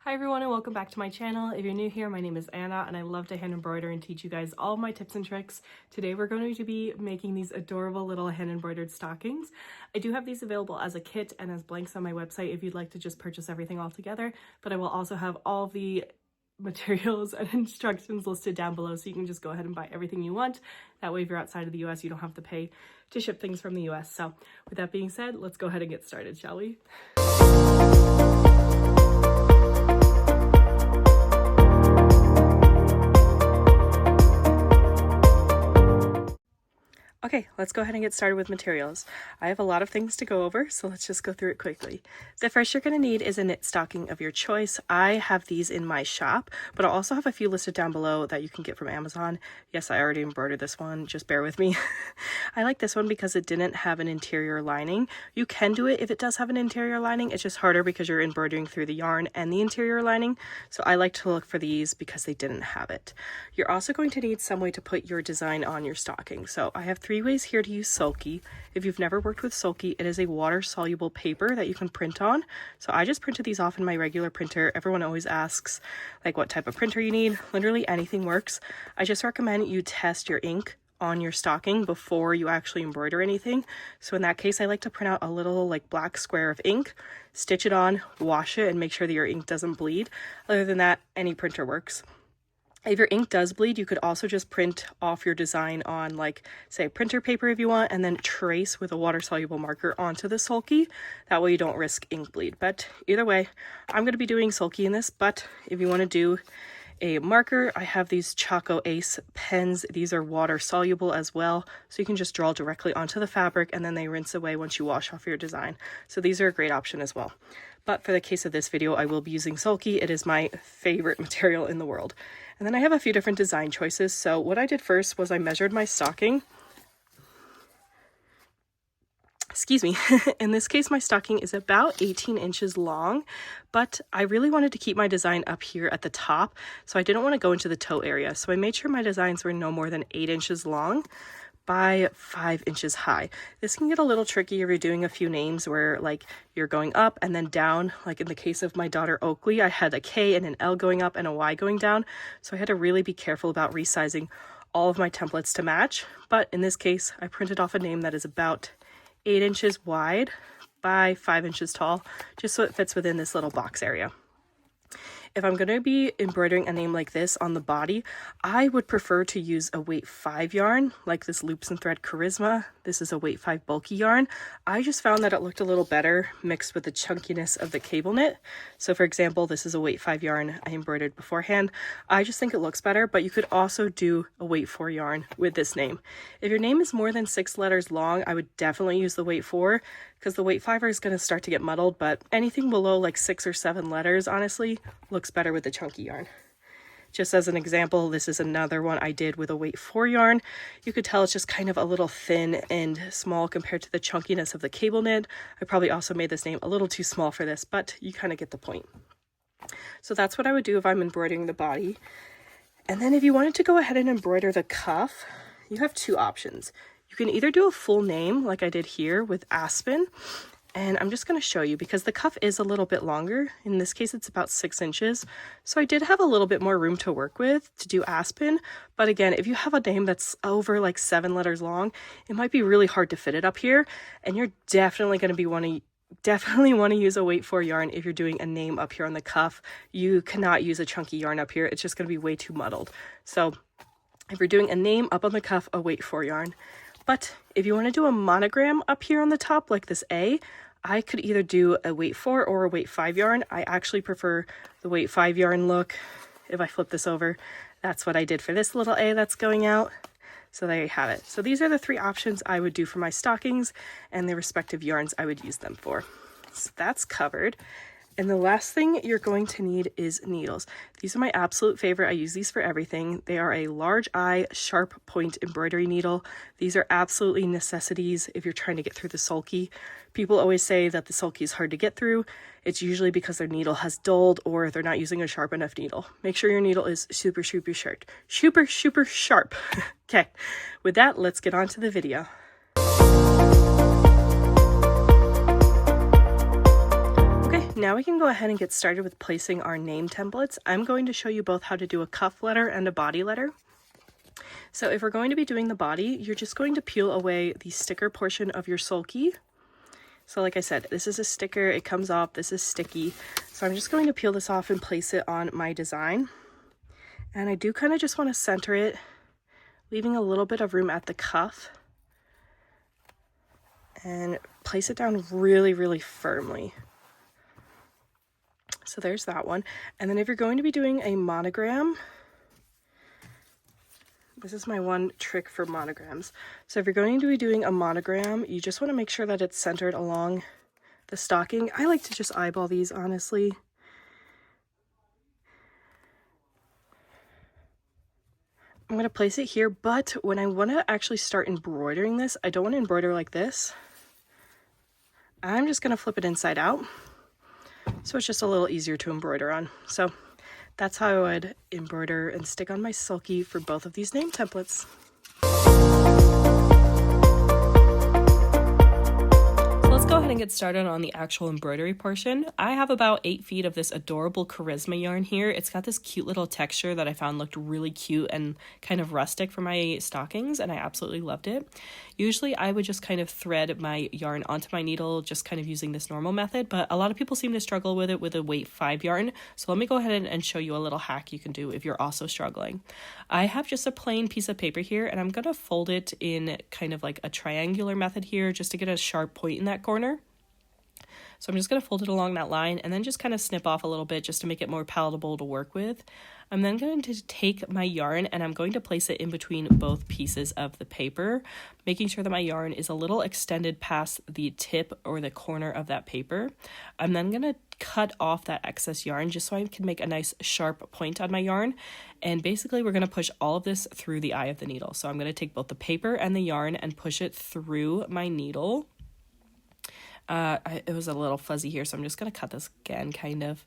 Hi everyone and welcome back to my channel. If you're new here, my name is Anna and I love to hand embroider and teach you guys all of my tips and tricks. Today we're going to be making these adorable little hand embroidered stockings. I do have these available as a kit and as blanks on my website if you'd like to just purchase everything all together, but I will also have all the materials and instructions listed down below so you can just go ahead and buy everything you want. That way if you're outside of the US, you don't have to pay to ship things from the US. So with that being said, let's go ahead and get started, shall we? Okay, let's go ahead and get started with materials. I have a lot of things to go over, so let's just go through it quickly. The first you're going to need is a knit stocking of your choice. I have these in my shop, but I'll also have a few listed down below that you can get from Amazon. Yes, I already embroidered this one, just bear with me. I like this one because it didn't have an interior lining. You can do it if it does have an interior lining, it's just harder because you're embroidering through the yarn and the interior lining, so I like to look for these because they didn't have it. You're also going to need some way to put your design on your stocking, so I have three ways here to use Sulky. If you've never worked with Sulky, it is a water-soluble paper that you can print on. So I just printed these off in my regular printer. Everyone always asks like what type of printer you need. Literally anything works. I just recommend you test your ink on your stocking before you actually embroider anything. So in that case, I like to print out a little like black square of ink, stitch it on, wash it, and make sure that your ink doesn't bleed. Other than that, any printer works. If your ink does bleed, you could also just print off your design on like, say, printer paper if you want, and then trace with a water-soluble marker onto the Sulky. That way you don't risk ink bleed. But either way, I'm going to be doing Sulky in this, but if you want to do a marker, I have these Choco Ace pens. These are water-soluble as well, so you can just draw directly onto the fabric, and then they rinse away once you wash off your design. So these are a great option as well. But for the case of this video, I will be using Sulky. It is my favorite material in the world. And then I have a few different design choices. So what I did first was I measured my stocking. Excuse me. In this case, my stocking is about 18 inches long, but I really wanted to keep my design up here at the top, so I didn't want to go into the toe area. So I made sure my designs were no more than 8 inches long by 5 inches high. This can get a little tricky if you're doing a few names where like you're going up and then down. Like in the case of my daughter Oakley, I had a K and an L going up and a Y going down. So I had to really be careful about resizing all of my templates to match. But in this case, I printed off a name that is about 8 inches wide by 5 inches tall, just so it fits within this little box area. If I'm going to be embroidering a name like this on the body, I would prefer to use a weight 5 yarn, like this Loops and Thread Charisma. This is a weight 5 bulky yarn. I just found that it looked a little better mixed with the chunkiness of the cable knit. So for example, this is a weight 5 yarn I embroidered beforehand. I just think it looks better, but you could also do a weight 4 yarn with this name. If your name is more than 6 letters long, I would definitely use the weight 4 because the weight 5 is going to start to get muddled, but anything below like 6 or 7 letters, honestly, looks better with the chunky yarn. Just as an example, this is another one I did with a weight 4 yarn. You could tell it's just kind of a little thin and small compared to the chunkiness of the cable knit. I probably also made this name a little too small for this, but you kind of get the point. So that's what I would do if I'm embroidering the body. And then if you wanted to go ahead and embroider the cuff, you have two options. You can either do a full name like I did here with Aspen, and I'm just going to show you because the cuff is a little bit longer. In this case, it's about 6 inches. So I did have a little bit more room to work with to do Aspen. But again, if you have a name that's over like 7 letters long, it might be really hard to fit it up here. And you're definitely going to be want to use a weight 4 yarn if you're doing a name up here on the cuff. You cannot use a chunky yarn up here. It's just going to be way too muddled. So if you're doing a name up on the cuff, a weight 4 yarn. But if you want to do a monogram up here on the top, like this A, I could either do a weight 4 or a weight 5 yarn. I actually prefer the weight 5 yarn look. If I flip this over, that's what I did for this little A that's going out. So there you have it. So these are the 3 options I would do for my stockings and the respective yarns I would use them for. So that's covered. And the last thing you're going to need is needles. These are my absolute favorite. I use these for everything. They are a large eye sharp point embroidery needle. These are absolutely necessities if you're trying to get through the Sulky. People always say that the Sulky is hard to get through. It's usually because their needle has dulled or they're not using a sharp enough needle. Make sure your needle is super sharp. Okay, with that, let's get on to the video. Now we can go ahead and get started with placing our name templates. I'm going to show you both how to do a cuff letter and a body letter. So if we're going to be doing the body, you're just going to peel away the sticker portion of your sulky. So like I said, this is a sticker, it comes off, this is sticky. So I'm just going to peel this off and place it on my design. And I do kind of just want to center it, leaving a little bit of room at the cuff. And place it down really, really firmly. So there's that one. And then if you're going to be doing a monogram, this is my one trick for monograms. So if you're going to be doing a monogram, you just want to make sure that it's centered along the stocking. I like to just eyeball these, honestly. I'm going to place it here, but when I want to actually start embroidering this, I don't want to embroider like this. I'm just going to flip it inside out. So it's just a little easier to embroider on. So that's how I would embroider and stick on my sulky for both of these name templates. Let's go ahead and get started on the actual embroidery portion. I have about 8 feet of this adorable charisma yarn here. It's got this cute little texture that I found looked really cute and kind of rustic for my stockings, and I absolutely loved it. Usually I would just kind of thread my yarn onto my needle, just kind of using this normal method, but a lot of people seem to struggle with it with a weight 5 yarn. So let me go ahead and show you a little hack you can do if you're also struggling. I have just a plain piece of paper here, and I'm going to fold it in kind of like a triangular method here just to get a sharp point in that corner. So I'm just going to fold it along that line and then just kind of snip off a little bit just to make it more palatable to work with. I'm then going to take my yarn and I'm going to place it in between both pieces of the paper, making sure that my yarn is a little extended past the tip or the corner of that paper. I'm then going to cut off that excess yarn just so I can make a nice sharp point on my yarn. And basically we're going to push all of this through the eye of the needle. So I'm going to take both the paper and the yarn and push it through my needle. It was a little fuzzy here, so I'm just going to cut this again, kind of.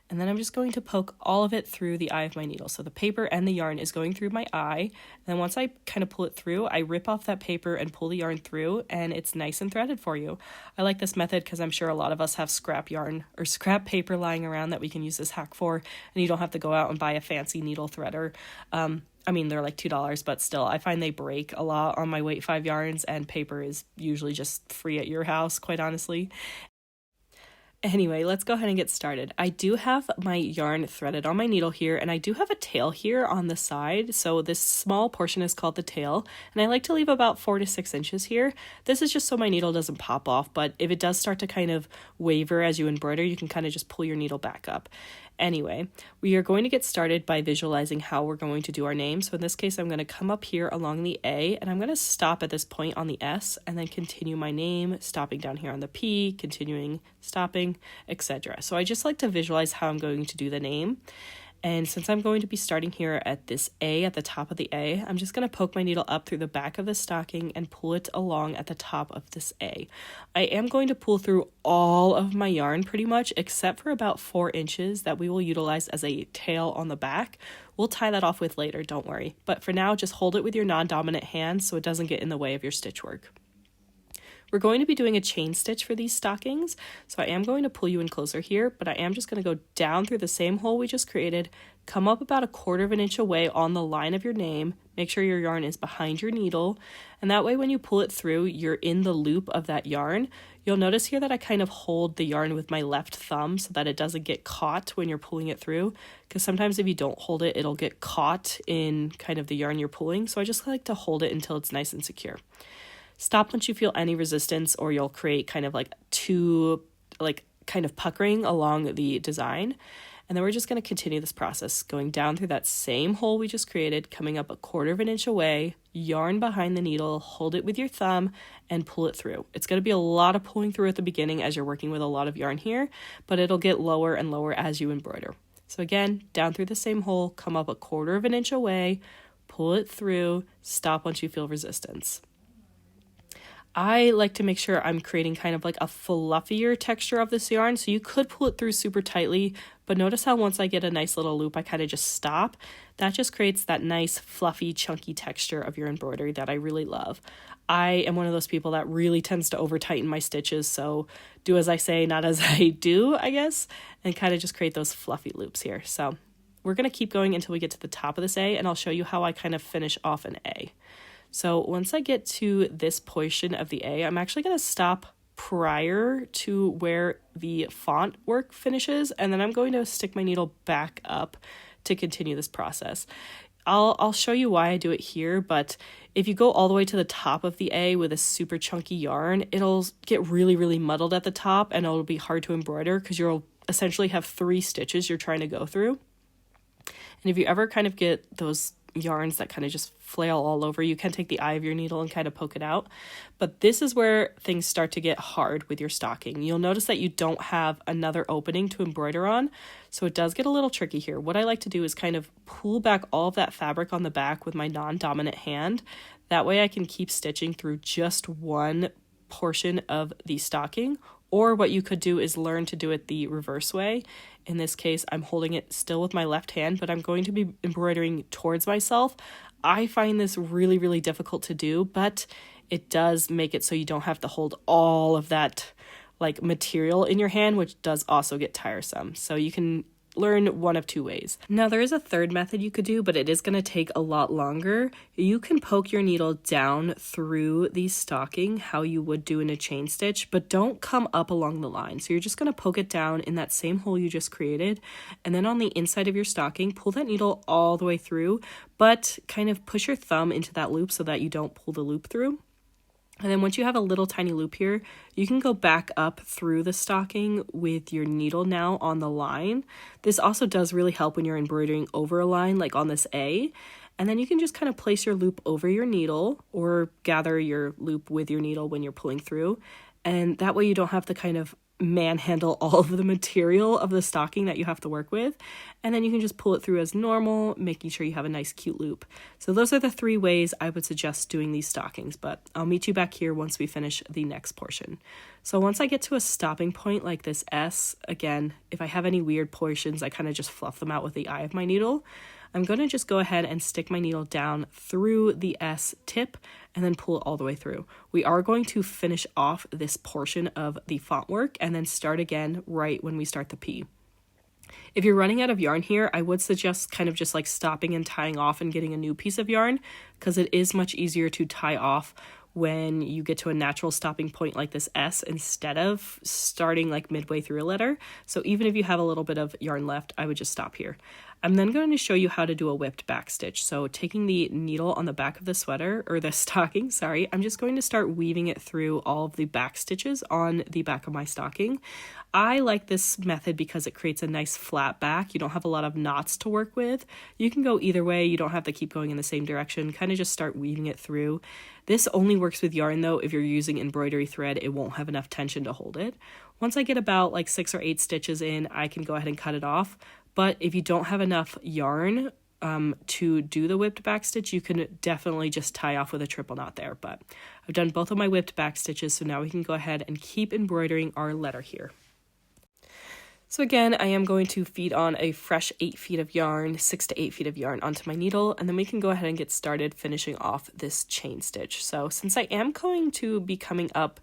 And then I'm just going to poke all of it through the eye of my needle. So the paper and the yarn is going through my eye. And then once I kind of pull it through, I rip off that paper and pull the yarn through, and it's nice and threaded for you. I like this method because I'm sure a lot of us have scrap yarn or scrap paper lying around that we can use this hack for, and you don't have to go out and buy a fancy needle threader. I mean, they're like $2, but still, I find they break a lot on my weight 5 yarns, and paper is usually just free at your house, quite honestly. Anyway, let's go ahead and get started. I do have my yarn threaded on my needle here, and I do have a tail here on the side. So this small portion is called the tail, and I like to leave about 4 to 6 inches here. This is just so my needle doesn't pop off, but if it does start to kind of waver as you embroider, you can kind of just pull your needle back up. Anyway, we are going to get started by visualizing how we're going to do our name. So in this case, I'm going to come up here along the A, and I'm going to stop at this point on the S, and then continue my name, stopping down here on the P, continuing, stopping, etc. So I just like to visualize how I'm going to do the name. And since I'm going to be starting here at this A, at the top of the A, I'm just going to poke my needle up through the back of the stocking and pull it along at the top of this A. I am going to pull through all of my yarn pretty much, except for about 4 inches that we will utilize as a tail on the back. We'll tie that off with later, don't worry. But for now, just hold it with your non-dominant hand so it doesn't get in the way of your stitch work. We're going to be doing a chain stitch for these stockings, so I am going to pull you in closer here, but I am just going to go down through the same hole we just created, come up about 1/4 of an inch away on the line of your name, make sure your yarn is behind your needle, and that way when you pull it through, you're in the loop of that yarn. You'll notice here that I kind of hold the yarn with my left thumb so that it doesn't get caught when you're pulling it through, because sometimes if you don't hold it, it'll get caught in kind of the yarn you're pulling, so I just like to hold it until it's nice and secure. Stop once you feel any resistance, or you'll create kind of like kind of puckering along the design. And then we're just going to continue this process, going down through that same hole we just created, coming up 1/4 of an inch away, yarn behind the needle, hold it with your thumb, and pull it through. It's going to be a lot of pulling through at the beginning as you're working with a lot of yarn here, but it'll get lower and lower as you embroider. So again, down through the same hole, come up 1/4 of an inch away, pull it through, stop once you feel resistance. I like to make sure I'm creating kind of like a fluffier texture of this yarn, so you could pull it through super tightly, But notice how once I get a nice little loop, I kind of just stop. That just creates that nice fluffy chunky texture of your embroidery that I really love. I am one of those people that really tends to over tighten my stitches, so do as I say, not as I do, I guess, and kind of just create those fluffy loops here. So we're going to keep going until we get to the top of this A, and I'll show you how I kind of finish off an A. So once I get to this portion of the A, I'm actually going to stop prior to where the font work finishes, and then I'm going to stick my needle back up to continue this process. I'll show you why I do it here, but if you go all the way to the top of the A with a super chunky yarn, it'll get really, really muddled at the top, and it'll be hard to embroider because you'll essentially have 3 stitches you're trying to go through. And if you ever kind of get those yarns that kind of just flail all over, you can take the eye of your needle and kind of poke it out. But this is where things start to get hard with your stocking. You'll notice that you don't have another opening to embroider on, so it does get a little tricky here. What I like to do is kind of pull back all of that fabric on the back with my non-dominant hand. That way I can keep stitching through just one portion of the stocking. Or what you could do is learn to do it the reverse way. In this case, I'm holding it still with my left hand, but I'm going to be embroidering towards myself. I find this really, really difficult to do, but it does make it so you don't have to hold all of that like material in your hand, which does also get tiresome. So you can learn one of 2 ways. Now there is a third method you could do, but it is going to take a lot longer. You can poke your needle down through the stocking how you would do in a chain stitch, but don't come up along the line. So you're just going to poke it down in that same hole you just created, and then on the inside of your stocking, pull that needle all the way through, but kind of push your thumb into that loop so that you don't pull the loop through. And then once you have a little tiny loop here, you can go back up through the stocking with your needle now on the line. This also does really help when you're embroidering over a line, like on this A. And then you can just kind of place your loop over your needle or gather your loop with your needle when you're pulling through. And that way you don't have to kind of manhandle all of the material of the stocking that you have to work with, and then you can just pull it through as normal, making sure you have a nice cute loop. So those are the 3 ways I would suggest doing these stockings, but I'll meet you back here once we finish the next portion. So once I get to a stopping point like this S, again, if I have any weird portions, I kind of just fluff them out with the eye of my needle. I'm going to just go ahead and stick my needle down through the S tip and then pull it all the way through. We are going to finish off this portion of the font work and then start again right when we start the P. If you're running out of yarn here, I would suggest kind of just like stopping and tying off and getting a new piece of yarn, because it is much easier to tie off when you get to a natural stopping point like this S instead of starting like midway through a letter. So even if you have a little bit of yarn left, I would just stop here. I'm then going to show you how to do a whipped back stitch. So taking the needle on the back of the sweater, or the stocking, sorry, I'm just going to start weaving it through all of the back stitches on the back of my stocking. I like this method because it creates a nice flat back. You don't have a lot of knots to work with. You can go either way. You don't have to keep going in the same direction. Kind of just start weaving it through. This only works with yarn though. If you're using embroidery thread, it won't have enough tension to hold it. Once I get about like 6 or 8 stitches in, I can go ahead and cut it off. But if you don't have enough yarn to do the whipped back stitch, you can definitely just tie off with a triple knot there. But I've done both of my whipped back stitches, so now we can go ahead and keep embroidering our letter here. So again, I am going to feed on a fresh 8 feet of yarn, 6 to 8 feet of yarn onto my needle, and then we can go ahead and get started finishing off this chain stitch. So since I am going to be coming up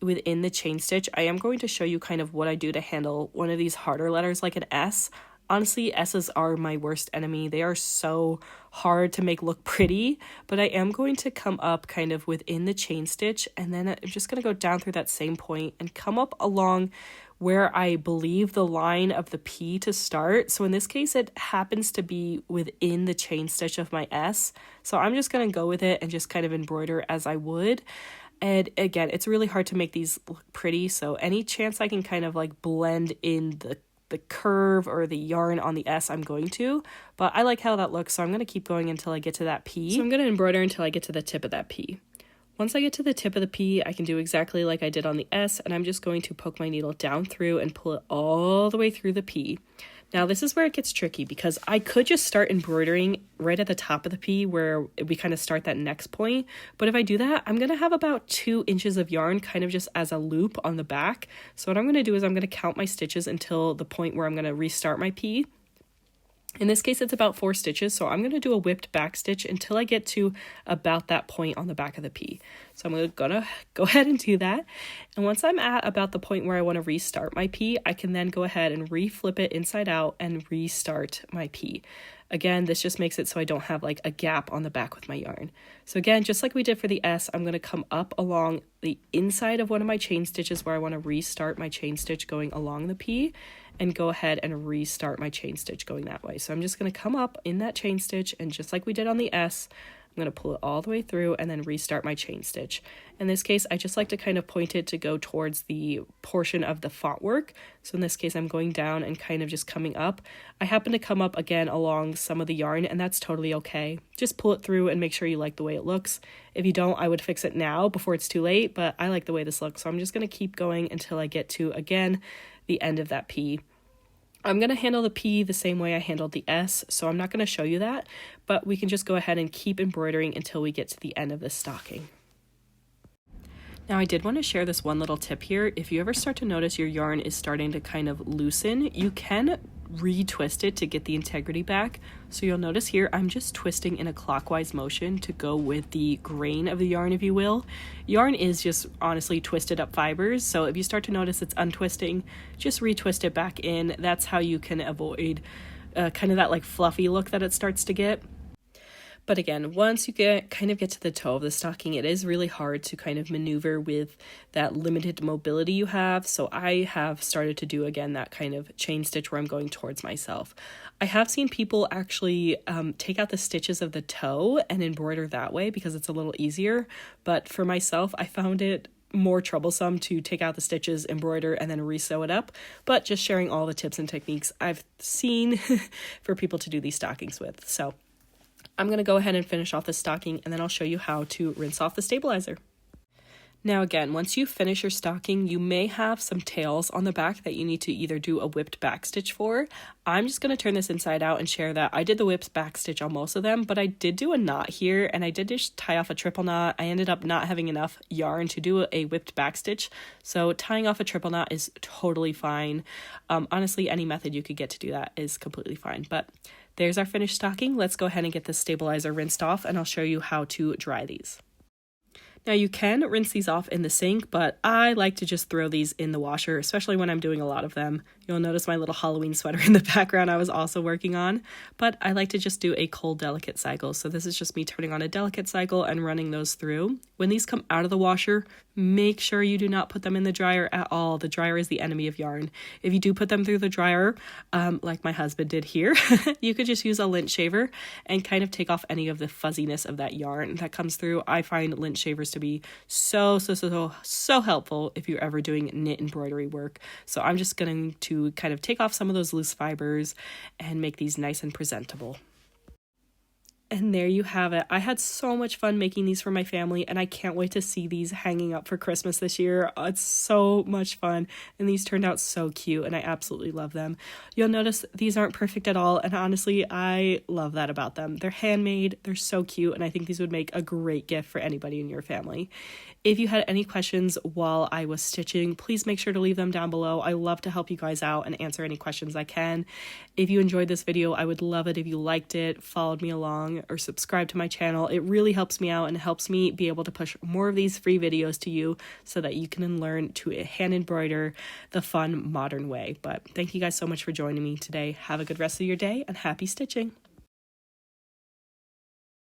within the chain stitch, I am going to show you kind of what I do to handle one of these harder letters like an S. Honestly, S's are my worst enemy. They are so hard to make look pretty, but I am going to come up kind of within the chain stitch, and then I'm just going to go down through that same point and come up along where I believe the line of the P to start. So in this case, it happens to be within the chain stitch of my S. So I'm just going to go with it and just kind of embroider as I would. And again, it's really hard to make these look pretty. So any chance I can kind of like blend in the curve or the yarn on the S, I'm going to, but I like how that looks, so I'm going to keep going until I get to that P. So I'm going to embroider until I get to the tip of that P. Once I get to the tip of the P, I can do exactly like I did on the S, and I'm just going to poke my needle down through and pull it all the way through the P. Now this is where it gets tricky, because I could just start embroidering right at the top of the P where we kind of start that next point. But if I do that, I'm going to have about 2 inches of yarn kind of just as a loop on the back. So what I'm going to do is I'm going to count my stitches until the point where I'm going to restart my P. In this case, it's about 4 stitches, so I'm going to do a whipped back stitch until I get to about that point on the back of the P. So I'm going to go ahead and do that. And once I'm at about the point where I want to restart my P, I can then go ahead and reflip it inside out and restart my P. Again, this just makes it so I don't have like a gap on the back with my yarn. So again, just like we did for the S, I'm going to come up along the inside of one of my chain stitches where I want to restart my chain stitch going along the P, and go ahead and restart my chain stitch going that way. So I'm just going to come up in that chain stitch, and just like we did on the S, I'm going to pull it all the way through and then restart my chain stitch. In this case, I just like to kind of point it to go towards the portion of the font work. So in this case, I'm going down and kind of just coming up. I happen to come up again along some of the yarn, and that's totally okay. Just pull it through and make sure you like the way it looks. If you don't, I would fix it now before it's too late, but I like the way this looks. So I'm just going to keep going until I get to, again, the end of that P. I'm going to handle the P the same way I handled the S, so I'm not going to show you that, but we can just go ahead and keep embroidering until we get to the end of this stocking. Now I did want to share this one little tip here. If you ever start to notice your yarn is starting to kind of loosen, you can retwist it to get the integrity back. So you'll notice here I'm just twisting in a clockwise motion to go with the grain of the yarn, if you will. Yarn is just honestly twisted up fibers, so if you start to notice it's untwisting, just retwist it back in. That's how you can avoid kind of that like fluffy look that it starts to get. But again, once you get to the toe of the stocking, it is really hard to kind of maneuver with that limited mobility you have. So I have started to do, again, that kind of chain stitch where I'm going towards myself. I have seen people actually take out the stitches of the toe and embroider that way because it's a little easier. But for myself, I found it more troublesome to take out the stitches, embroider, and then re-sew it up. But just sharing all the tips and techniques I've seen for people to do these stockings with. So I'm going to go ahead and finish off the stocking, and then I'll show you how to rinse off the stabilizer. Now again, once you finish your stocking, you may have some tails on the back that you need to either do a whipped back stitch for. I'm just going to turn this inside out and share that I did the whipped back stitch on most of them, but I did do a knot here, and I did just tie off a triple knot. I ended up not having enough yarn to do a whipped back stitch, so tying off a triple knot is totally fine. Honestly, any method you could get to do that is completely fine, but there's our finished stocking. Let's go ahead and get the stabilizer rinsed off, and I'll show you how to dry these. Now you can rinse these off in the sink, but I like to just throw these in the washer, especially when I'm doing a lot of them. You'll notice my little Halloween sweater in the background I was also working on, but I like to just do a cold delicate cycle. So this is just me turning on a delicate cycle and running those through. When these come out of the washer, make sure you do not put them in the dryer at all. The dryer is the enemy of yarn. If you do put them through the dryer, like my husband did here, you could just use a lint shaver and kind of take off any of the fuzziness of that yarn that comes through. I find lint shavers to be so helpful if you're ever doing knit embroidery work. So I'm just going to kind of take off some of those loose fibers and make these nice and presentable. And there you have it. I had so much fun making these for my family, and I can't wait to see these hanging up for Christmas this year. It's so much fun, and these turned out so cute, and I absolutely love them. You'll notice these aren't perfect at all, and honestly, I love that about them. They're handmade, they're so cute, and I think these would make a great gift for anybody in your family. If you had any questions while I was stitching, please make sure to leave them down below. I love to help you guys out and answer any questions I can. If you enjoyed this video, I would love it if you liked it, followed me along, or subscribed to my channel. It really helps me out and helps me be able to push more of these free videos to you so that you can learn to hand embroider the fun modern way. But thank you guys so much for joining me today. Have a good rest of your day and happy stitching.